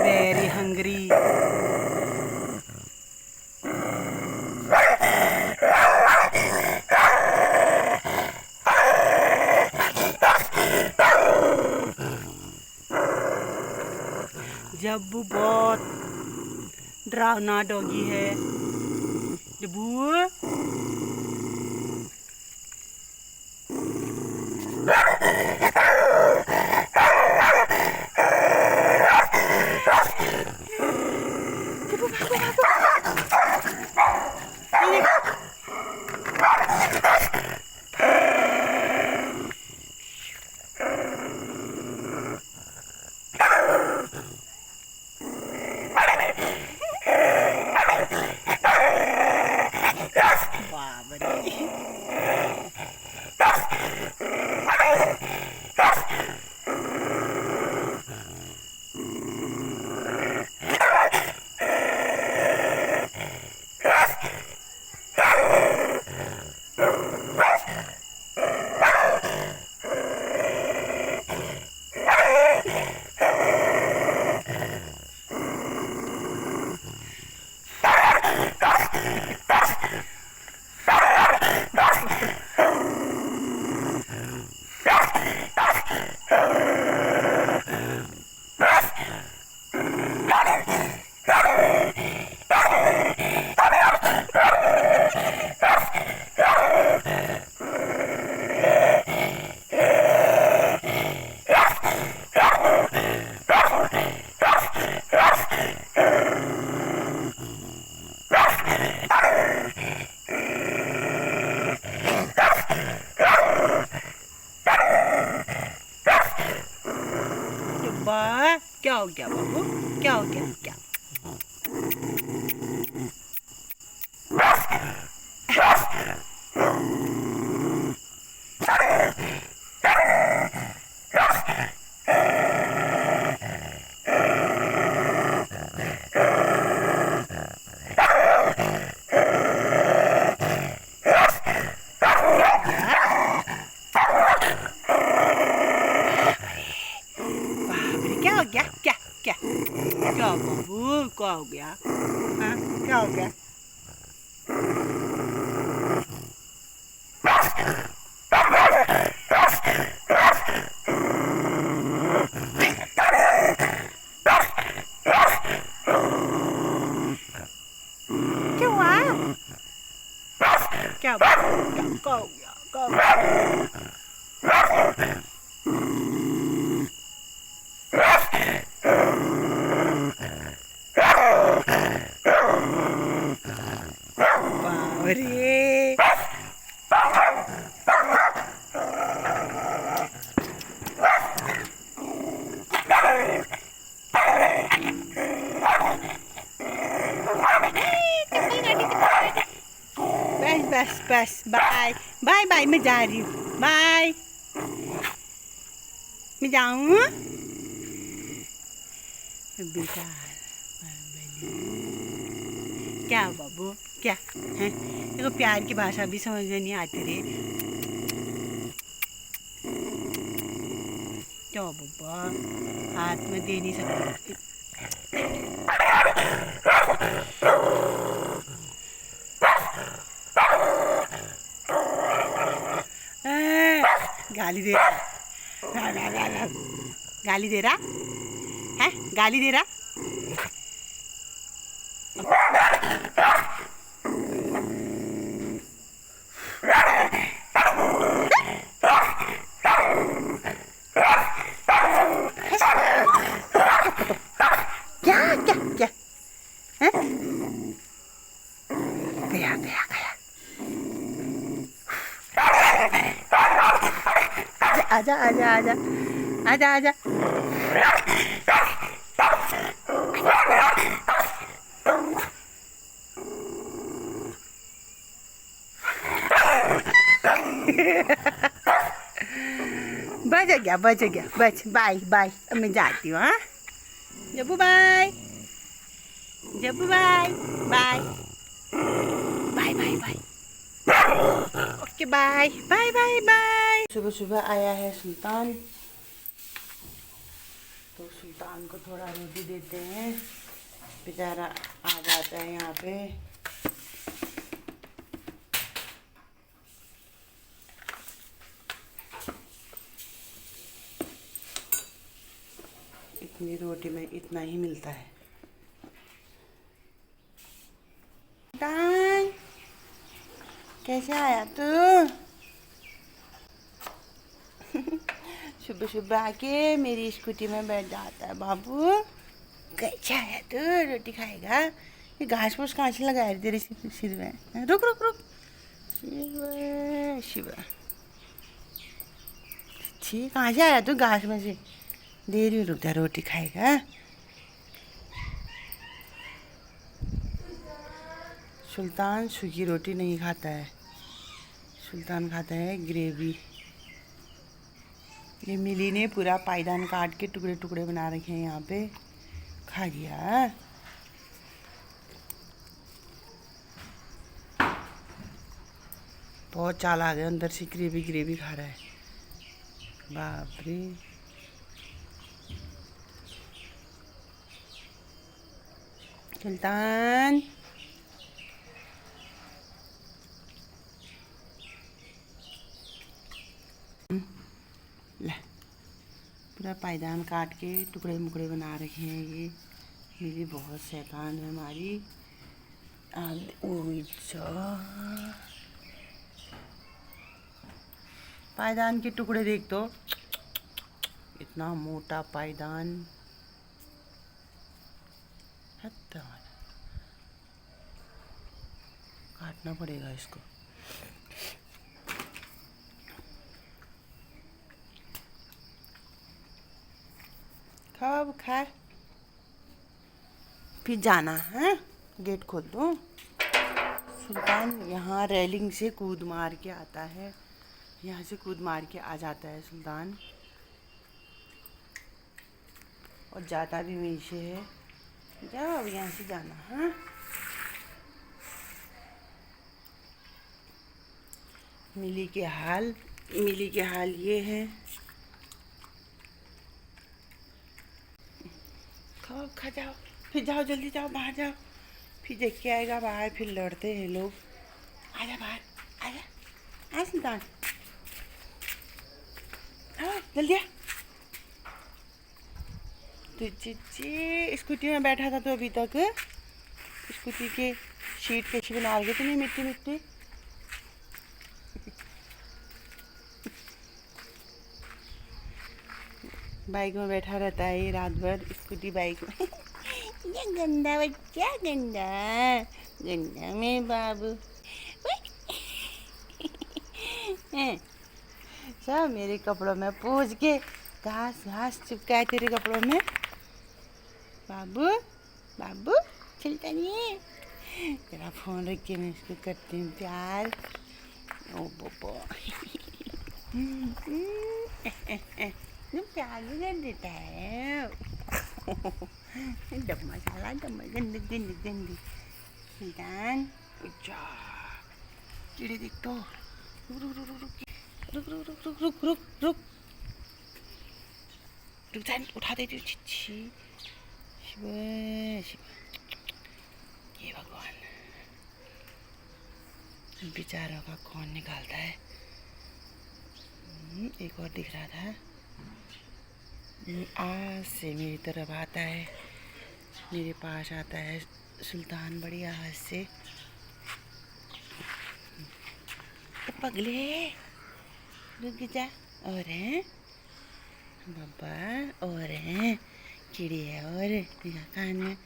Very hungry. जब्बू बहुत डरावना doggy है। जब्बू क्या हो गया बाबू? क्या हो गया? क्या हो गया? क्या क्या क्या बाबू? क्या हो गया? हाँ, क्या हो गया? क्या हुआ? क्या हो गया? क्या हो गया? अरे बस बस बस बाय बाय बाय, मैं जा रही हूँ। बाय, मैं जाऊँ बेटा। क्या बाबू? क्या है? देखो प्यार की भाषा भी समझ में नहीं आती रे। क्या बाबा, हाथ में दे नहीं सकती। गाली दे रहा, गाली दे रहा है, गाली दे रहा। क्या क्या क्या है? गया गया गया। आजा आजा आजा आजा आजा। गया बच बाय बाय। अब मैं जाती हूँ। हाँ Jabbu bye, Jabbu bye bye bye bye bye. Okay bye bye bye bye. सुबह सुबह आया है सुल्तान, तो सुल्तान को थोड़ा रोटी देते हैं, बेचारा आ जाता है यहाँ पे। इतनी रोटी में इतना ही मिलता है। सुल्तान कैसे आया तू? सुबह सुबह आके मेरी स्कूटी में बैठ जाता है बाबू। कैसे आया तू? रोटी खाएगा? ये घास फूस कहाँ से लगाया तेरे सिर में? रुक रुक रुक। शिवा शिवा, छी कहाँ से आया तू? घास में से दे रही हूँ, रुक जा, रोटी खाएगा। सुल्तान सूखी रोटी नहीं खाता है, सुल्तान खाता है ग्रेवी। ये मिली ने पूरा पायदान काट के टुकड़े टुकड़े बना रखे हैं यहाँ पे, खा लिया। बहुत चालाक है, अंदर से ग्रेवी ग्रेवी खा रहा है। बाप रे। सुल्तान ले, पूरा पायदान काट के टुकड़े मुकड़े बना रखे हैं। ये मिली बहुत शैतान है हमारी। पायदान के टुकड़े देख तो, इतना मोटा पायदान। काटना पड़ेगा इसको। खाओ अब खा, फिर जाना है। गेट खोल दो। सुल्तान यहाँ रेलिंग से कूद मार के आता है, यहाँ से कूद मार के आ जाता है सुल्तान, और जाता भी वहीं से है। जाओ अब यहाँ से जाना। हाँ मिली के हाल ये है। खाओ खा जाओ, फिर जाओ जल्दी जाओ, बाहर जाओ, फिर देख के आएगा बाहर, फिर लड़ते हैं लोग। आजा बाहर, आजा आ सुल्तान, आओ जल्दी आ। तो चिच्ची स्कूटी में बैठा था तो अभी तक स्कूटी के सीट कैसी बना रही थी, नहीं मिट्टी मिट्टी। बाइक में बैठा रहता है ये रात भर, स्कूटी बाइक में। ये गंदा बच्चा, गंदा गंदा में बाबू। सब मेरे कपड़ों में पूछ के घास घास चिपका है तेरे कपड़ों में। बाबू बाबू चलता नहीं है। तेरा फोन रख के मैं इसको करती हूँ प्यार। ओ बोबो। प्यार भी कर देता है। डम्मा साला डम्मा, गंदी गंदी गंदी। सुल्तान अच्छा चिड़ी देख तो। रुक रुक रुक रुक रुक रुक रुक रुक रुक रुक जा, उठा देती हूँ। छिच्छी शिव शिव, ये भगवान बेचारों का कौन निकालता है। एक और दिख रहा था, आज से मेरी तरफ आता है, मेरे पास आता है सुल्तान बड़ी आवाज से। तो पगले रुक जा, और हैं बाबा, और हैं चिड़िया, और कान में